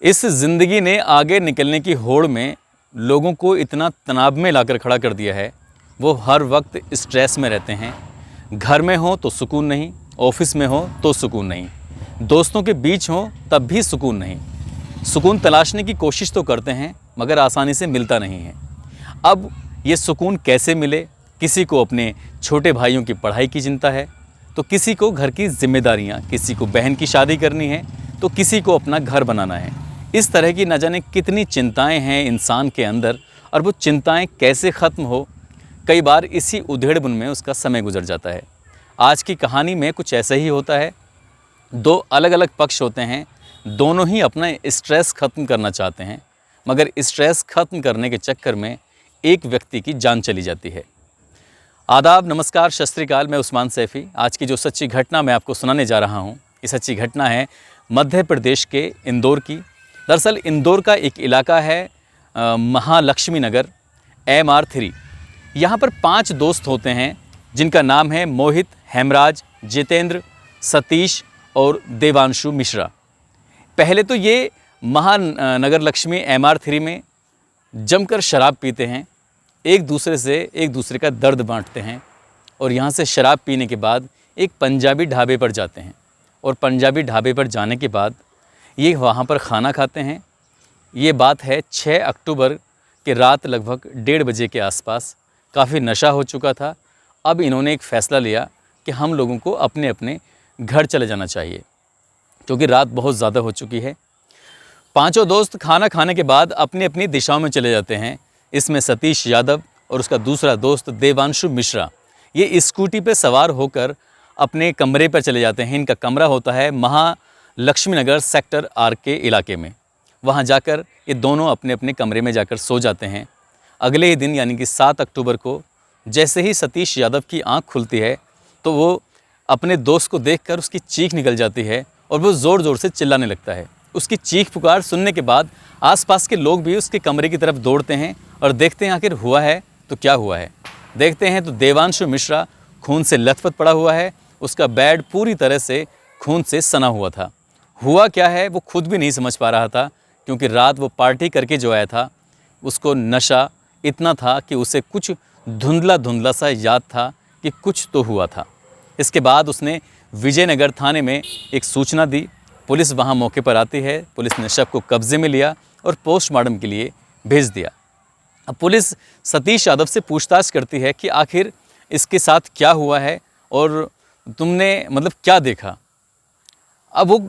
इस ज़िंदगी ने आगे निकलने की होड़ में लोगों को इतना तनाव में लाकर खड़ा कर दिया है। वो हर वक्त स्ट्रेस में रहते हैं। घर में हो तो सुकून नहीं, ऑफिस में हो तो सुकून नहीं, दोस्तों के बीच हो तब भी सुकून नहीं। सुकून तलाशने की कोशिश तो करते हैं मगर आसानी से मिलता नहीं है। अब ये सुकून कैसे मिले? किसी को अपने छोटे भाइयों की पढ़ाई की चिंता है, तो किसी को घर की जिम्मेदारियाँ, किसी को बहन की शादी करनी है, तो किसी को अपना घर बनाना है। इस तरह की न जाने कितनी चिंताएं हैं इंसान के अंदर, और वो चिंताएं कैसे ख़त्म हो, कई बार इसी उधेड़-बुन में उसका समय गुजर जाता है। आज की कहानी में कुछ ऐसा ही होता है। दो अलग अलग पक्ष होते हैं, दोनों ही अपना स्ट्रेस ख़त्म करना चाहते हैं, मगर स्ट्रेस ख़त्म करने के चक्कर में एक व्यक्ति की जान चली जाती है। आदाब, नमस्कार, सत श्री अकाल। मैं उस्मान सैफ़ी। आज की जो सच्ची घटना मैं आपको सुनाने जा रहा हूँ, ये सच्ची घटना है मध्य प्रदेश के इंदौर की। दरअसल इंदौर का एक इलाका है महालक्ष्मी नगर, MR3। यहाँ पर 5 दोस्त होते हैं जिनका नाम है मोहित, हेमराज, जितेंद्र, सतीश और देवांशु मिश्रा। पहले तो ये महानगर लक्ष्मी MR3 में जमकर शराब पीते हैं, एक दूसरे का दर्द बांटते हैं, और यहाँ से शराब पीने के बाद एक पंजाबी ढाबे पर जाते हैं, और पंजाबी ढाबे पर जाने के बाद ये वहाँ पर खाना खाते हैं। ये बात है 6 अक्टूबर के रात लगभग 1:30 बजे के आसपास। काफ़ी नशा हो चुका था। अब इन्होंने एक फ़ैसला लिया कि हम लोगों को अपने अपने घर चले जाना चाहिए, क्योंकि रात बहुत ज़्यादा हो चुकी है। पांचों दोस्त खाना खाने के बाद अपनी अपनी दिशाओं में चले जाते हैं। इसमें सतीश यादव और उसका दूसरा दोस्त देवांशु मिश्रा ये स्कूटी पर सवार होकर अपने कमरे पर चले जाते हैं। इनका कमरा होता है महालक्ष्मी नगर सेक्टर R के इलाके में। वहाँ जाकर ये दोनों अपने अपने कमरे में जाकर सो जाते हैं। अगले ही दिन यानी कि 7 अक्टूबर को जैसे ही सतीश यादव की आंख खुलती है तो वो अपने दोस्त को देखकर उसकी चीख निकल जाती है और वो ज़ोर ज़ोर से चिल्लाने लगता है। उसकी चीख पुकार सुनने के बाद आसपास के लोग भी उसके कमरे की तरफ दौड़ते हैं और देखते हैं आखिर हुआ है तो क्या हुआ है। देखते हैं तो देवांशु मिश्रा खून से लथपथ पड़ा हुआ है। उसका बेड पूरी तरह से खून से सना हुआ था। हुआ क्या है वो खुद भी नहीं समझ पा रहा था, क्योंकि रात वो पार्टी करके जो आया था उसको नशा इतना था कि उसे कुछ धुंधला धुंधला सा याद था कि कुछ तो हुआ था। इसके बाद उसने विजयनगर थाने में एक सूचना दी। पुलिस वहाँ मौके पर आती है। पुलिस ने शव को कब्जे में लिया और पोस्टमार्टम के लिए भेज दिया। अब पुलिस सतीश यादव से पूछताछ करती है कि आखिर इसके साथ क्या हुआ है और तुमने मतलब क्या देखा। अब वो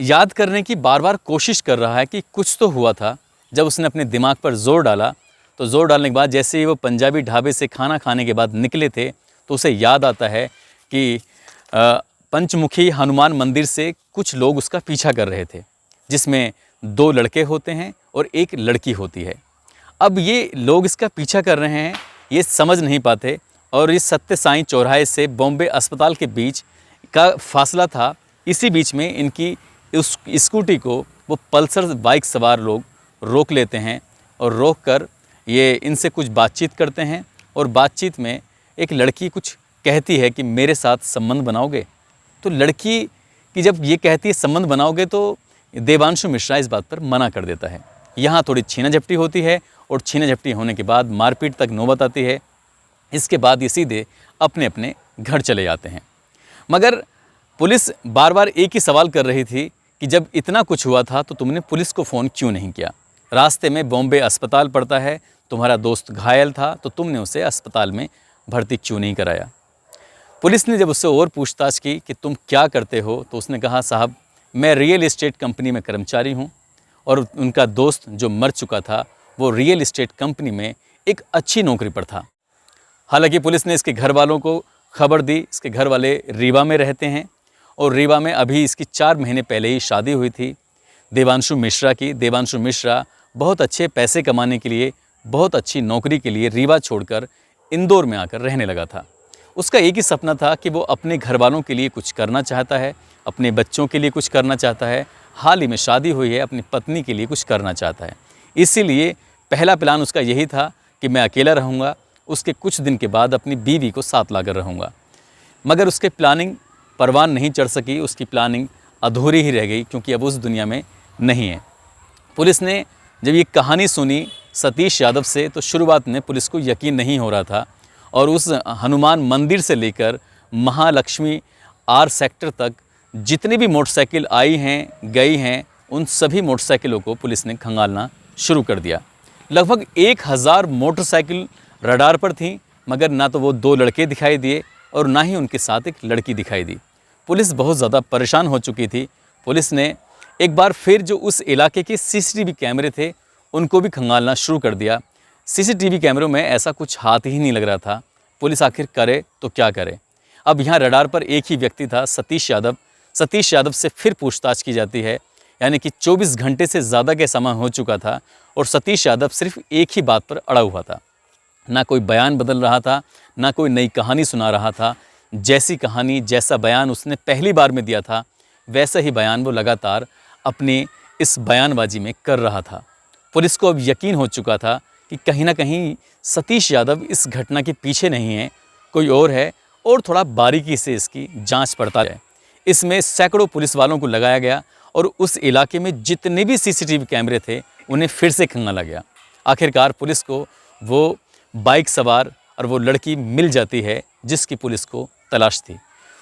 याद करने की बार बार कोशिश कर रहा है कि कुछ तो हुआ था। जब उसने अपने दिमाग पर जोर डाला तो जोर डालने के बाद जैसे ही वो पंजाबी ढाबे से खाना खाने के बाद निकले थे तो उसे याद आता है कि पंचमुखी हनुमान मंदिर से कुछ लोग उसका पीछा कर रहे थे, जिसमें 2 लड़के होते हैं और एक लड़की होती है। अब ये लोग इसका पीछा कर रहे हैं, ये समझ नहीं पाते, और इस सत्य साईं चौराहे से बॉम्बे अस्पताल के बीच का फासला था। इसी बीच में इनकी उस स्कूटी को वो पल्सर बाइक सवार लोग रोक लेते हैं, और रोक कर ये इनसे कुछ बातचीत करते हैं, और बातचीत में एक लड़की कुछ कहती है कि मेरे साथ संबंध बनाओगे। तो लड़की की जब ये कहती है संबंध बनाओगे तो देवांशु मिश्रा इस बात पर मना कर देता है। यहाँ थोड़ी छीना झपटी होती है, और छीना झपटी होने के बाद मारपीट तक नौबत आती है। इसके बाद ये सीधे अपने अपने घर चले जाते हैं। मगर पुलिस बार बार एक ही सवाल कर रही थी कि जब इतना कुछ हुआ था तो तुमने पुलिस को फ़ोन क्यों नहीं किया? रास्ते में बॉम्बे अस्पताल पड़ता है, तुम्हारा दोस्त घायल था तो तुमने उसे अस्पताल में भर्ती क्यों नहीं कराया? पुलिस ने जब उससे और पूछताछ की कि तुम क्या करते हो, तो उसने कहा साहब मैं रियल एस्टेट कंपनी में कर्मचारी हूँ, और उनका दोस्त जो मर चुका था वो रियल एस्टेट कंपनी में एक अच्छी नौकरी पर था। हालांकि पुलिस ने इसके घर वालों को खबर दी। इसके घर वाले रीवा में रहते हैं, और रीवा में अभी इसकी 4 महीने पहले ही शादी हुई थी देवांशु मिश्रा की। देवांशु मिश्रा बहुत अच्छे पैसे कमाने के लिए, बहुत अच्छी नौकरी के लिए रीवा छोड़कर इंदौर में आकर रहने लगा था। उसका एक ही सपना था कि वो अपने घर वालों के लिए कुछ करना चाहता है, अपने बच्चों के लिए कुछ करना चाहता है। हाल ही में शादी हुई है, अपनी पत्नी के लिए कुछ करना चाहता है। इसीलिए पहला प्लान उसका यही था कि मैं अकेला रहूँगा, उसके कुछ दिन के बाद अपनी बीवी को साथ लाकर रहूँगा। मगर उसके प्लानिंग परवान नहीं चढ़ सकी, उसकी प्लानिंग अधूरी ही रह गई, क्योंकि अब उस दुनिया में नहीं है। पुलिस ने जब ये कहानी सुनी सतीश यादव से तो शुरुआत में पुलिस को यकीन नहीं हो रहा था और उस हनुमान मंदिर से लेकर महालक्ष्मी आर सेक्टर तक जितनी भी मोटरसाइकिल आई हैं गई हैं उन सभी मोटरसाइकिलों को पुलिस ने खंगालना शुरू कर दिया। लगभग 1000 मोटरसाइकिल रडार पर थीं, मगर ना तो वो 2 लड़के दिखाई दिए और ना ही उनके साथ एक लड़की दिखाई दी। पुलिस बहुत ज़्यादा परेशान हो चुकी थी। पुलिस ने एक बार फिर जो उस इलाके के सीसीटीवी कैमरे थे उनको भी खंगालना शुरू कर दिया। सीसीटीवी कैमरों में ऐसा कुछ हाथ ही नहीं लग रहा था। पुलिस आखिर करे तो क्या करे। अब यहाँ रडार पर एक ही व्यक्ति था, सतीश यादव। सतीश यादव से फिर पूछताछ की जाती है, यानी कि 24 घंटे से ज़्यादा का समय हो चुका था और सतीश यादव सिर्फ एक ही बात पर अड़ा हुआ था। ना कोई बयान बदल रहा था, ना कोई नई कहानी सुना रहा था। जैसी कहानी, जैसा बयान उसने पहली बार में दिया था, वैसा ही बयान वो लगातार अपने इस बयानबाजी में कर रहा था। पुलिस को अब यकीन हो चुका था कि कहीं ना कहीं सतीश यादव इस घटना के पीछे नहीं है, कोई और है और थोड़ा बारीकी से इसकी जांच पड़ताल है। इसमें सैकड़ों पुलिस वालों को लगाया गया और उस इलाके में जितने भी सीसीटीवी कैमरे थे उन्हें फिर से खंगाला गया। आखिरकार पुलिस को वो बाइक सवार और वो लड़की मिल जाती है जिसकी पुलिस को तलाश थी।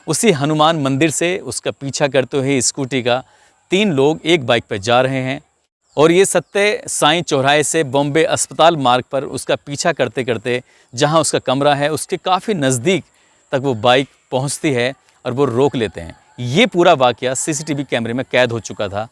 उसी हनुमान मंदिर से उसका पीछा करते हुए स्कूटी का 3 लोग एक बाइक पर जा रहे हैं और ये सत्य साईं चौराहे से बॉम्बे अस्पताल मार्ग पर उसका पीछा करते करते जहां उसका कमरा है उसके काफ़ी नज़दीक तक वो बाइक पहुंचती है और वो रोक लेते हैं। ये पूरा वाक़या सीसीटीवी कैमरे में कैद हो चुका था।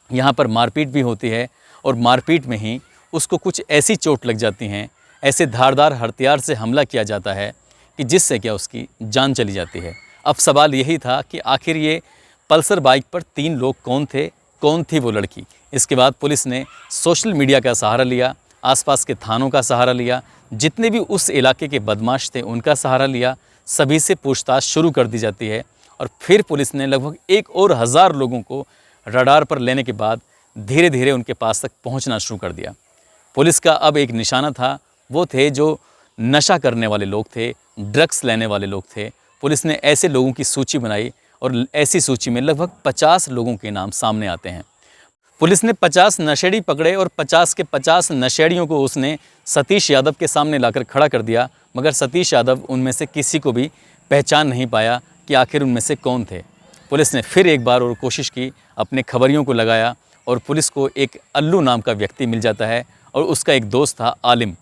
यहाँ पर मारपीट भी होती है और मारपीट में ही उसको कुछ ऐसी चोट लग जाती हैं, ऐसे धारदार हथियार से हमला किया जाता है कि जिससे क्या उसकी जान चली जाती है। अब सवाल यही था कि आखिर ये पल्सर बाइक पर 3 लोग कौन थे, कौन थी वो लड़की। इसके बाद पुलिस ने सोशल मीडिया का सहारा लिया, आसपास के थानों का सहारा लिया, जितने भी उस इलाके के बदमाश थे उनका सहारा लिया। सभी से पूछताछ शुरू कर दी जाती है और फिर पुलिस ने लगभग 1000 लोगों को रडार पर लेने के बाद धीरे धीरे उनके पास तक पहुंचना शुरू कर दिया। पुलिस का अब एक निशाना था, वो थे जो नशा करने वाले लोग थे, ड्रग्स लेने वाले लोग थे। पुलिस ने ऐसे लोगों की सूची बनाई और ऐसी सूची में लगभग 50 लोगों के नाम सामने आते हैं। पुलिस ने 50 नशेड़ी पकड़े और 50 के 50 नशेड़ियों को उसने सतीश यादव के सामने लाकर खड़ा कर दिया, मगर सतीश यादव उनमें से किसी को भी पहचान नहीं पाया कि आखिर उनमें से कौन थे। पुलिस ने फिर एक बार और कोशिश की, अपने खबरियों को लगाया और पुलिस को एक अल्लू नाम का व्यक्ति मिल जाता है और उसका एक दोस्त था आलिम।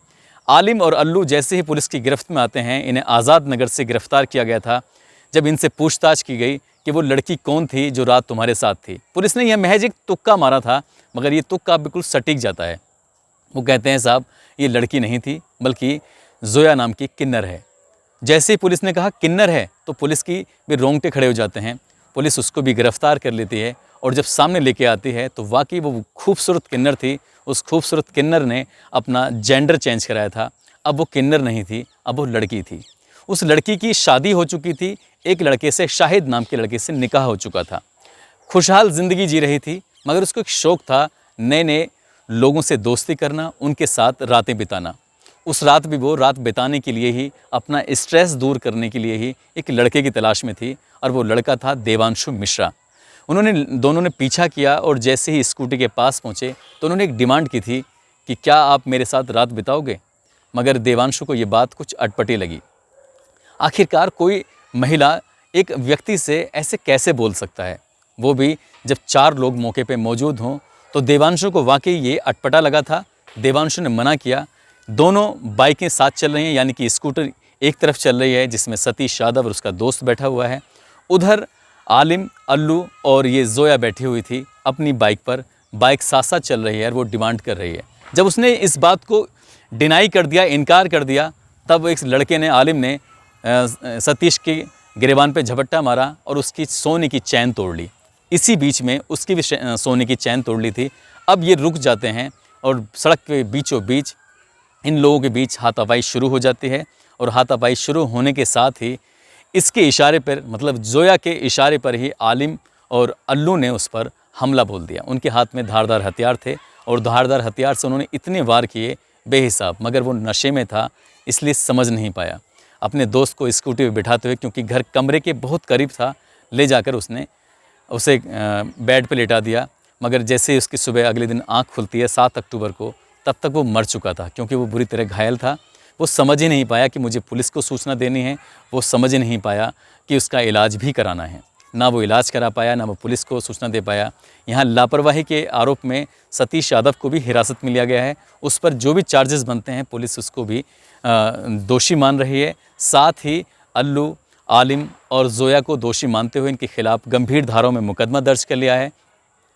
आलिम और अल्लू जैसे ही पुलिस की गिरफ्त में आते हैं, इन्हें आज़ाद नगर से गिरफ़्तार किया गया था। जब इनसे पूछताछ की गई कि वो लड़की कौन थी जो रात तुम्हारे साथ थी, पुलिस ने यह महज एक तुक्का मारा था, मगर ये तुक्का बिल्कुल सटीक जाता है। वो कहते हैं साहब ये लड़की नहीं थी बल्कि जोया नाम की किन्नर है। जैसे ही पुलिस ने कहा किन्नर है तो पुलिस की भी रोंगटे खड़े हो जाते हैं। पुलिस उसको भी गिरफ़्तार कर लेती है और जब सामने लेके आती है तो वाकई वो खूबसूरत किन्नर थी। उस खूबसूरत किन्नर ने अपना जेंडर चेंज कराया था। अब वो किन्नर नहीं थी, अब वो लड़की थी। उस लड़की की शादी हो चुकी थी, एक लड़के से, शाहिद नाम के लड़के से निकाह हो चुका था। खुशहाल ज़िंदगी जी रही थी, मगर उसको एक शौक़ था नए नए लोगों से दोस्ती करना, उनके साथ रातें बिताना। उस रात भी वो रात बिताने के लिए ही, अपना स्ट्रेस दूर करने के लिए ही एक लड़के की तलाश में थी और वो लड़का था देवांशु मिश्रा। दोनों ने पीछा किया और जैसे ही स्कूटी के पास पहुँचे तो उन्होंने एक डिमांड की थी कि क्या आप मेरे साथ रात बिताओगे, मगर देवांशु को ये बात कुछ अटपटी लगी। आखिरकार कोई महिला एक व्यक्ति से ऐसे कैसे बोल सकता है, वो भी जब 4 लोग मौके पे मौजूद हों। तो देवांशु को वाकई ये अटपटा लगा था। देवांशु ने मना किया। दोनों बाइकें साथ चल रही हैं, यानी कि स्कूटर एक तरफ चल रही है जिसमें सतीश यादव और उसका दोस्त बैठा हुआ है, उधर आलिम, अल्लू और ये जोया बैठी हुई थी अपनी बाइक पर। बाइक साथ साथ चल रही है और वो डिमांड कर रही है। जब उसने इस बात को डिनाई कर दिया, इनकार कर दिया, तब एक लड़के ने, आलिम ने सतीश की गिरेबान पे झपट्टा मारा और उसकी सोने की चैन तोड़ ली। इसी बीच में उसकी भी सोने की चैन तोड़ ली थी। अब ये रुक जाते हैं और सड़क के बीचों बीच इन लोगों के बीच हाथापाई शुरू हो जाती है और हाथापाई शुरू होने के साथ ही इसके इशारे पर, मतलब जोया के इशारे पर ही आलिम और अल्लू ने उस पर हमला बोल दिया। उनके हाथ में धारदार हथियार थे और धारदार हथियार से उन्होंने इतने वार किए बेहिसाब, मगर वो नशे में था इसलिए समझ नहीं पाया। अपने दोस्त को स्कूटी पर बिठाते हुए, क्योंकि घर कमरे के बहुत करीब था, ले जाकर उसने उसे बेड पे लेटा दिया मगर जैसे ही उसकी सुबह अगले दिन आँख खुलती है 7 अक्टूबर को, तब तक वो मर चुका था, क्योंकि वो बुरी तरह घायल था। वो समझ ही नहीं पाया कि मुझे पुलिस को सूचना देनी है, वो समझ ही नहीं पाया कि उसका इलाज भी कराना है। ना वो इलाज करा पाया, ना वो पुलिस को सूचना दे पाया। यहाँ लापरवाही के आरोप में सतीश यादव को भी हिरासत में लिया गया है। उस पर जो भी चार्जेस बनते हैं पुलिस उसको भी दोषी मान रही है। साथ ही अल्लू, आलिम और जोया को दोषी मानते हुए इनके खिलाफ गंभीर धाराओं में मुकदमा दर्ज कर लिया है।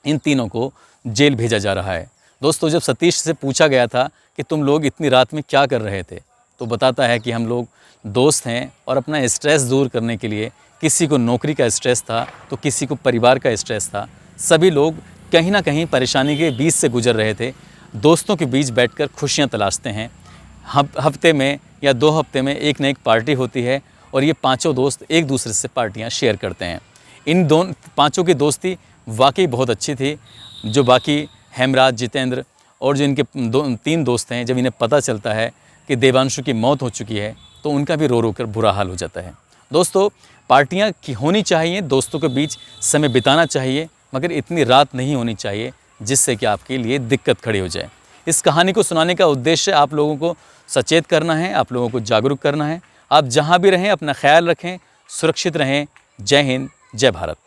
इन तीनों को जेल भेजा जा रहा है। दोस्तों, जब सतीश से पूछा गया था कि तुम लोग इतनी रात में क्या कर रहे थे, तो बताता है कि हम लोग दोस्त हैं और अपना स्ट्रेस दूर करने के लिए, किसी को नौकरी का स्ट्रेस था तो किसी को परिवार का स्ट्रेस था, सभी लोग कहीं ना कहीं परेशानी के बीच से गुजर रहे थे। दोस्तों के बीच बैठकर खुशियां तलाशते हैं। हफ्ते में या 2 हफ्ते में एक न एक पार्टी होती है और ये पांचों दोस्त एक दूसरे से पार्टियां शेयर करते हैं। इन पांचों की दोस्ती वाकई बहुत अच्छी थी। जो बाकी हेमराज, जितेंद्र और जो इनके 3 दोस्त हैं, जब इन्हें पता चलता है कि देवांशु की मौत हो चुकी है तो उनका भी रो रो कर बुरा हाल हो जाता है। दोस्तों, पार्टियां की होनी चाहिए, दोस्तों के बीच समय बिताना चाहिए, मगर इतनी रात नहीं होनी चाहिए जिससे कि आपके लिए दिक्कत खड़ी हो जाए। इस कहानी को सुनाने का उद्देश्य आप लोगों को सचेत करना है, आप लोगों को जागरूक करना है। आप जहां भी रहें अपना ख्याल रखें, सुरक्षित रहें। जय हिंद, जय भारत।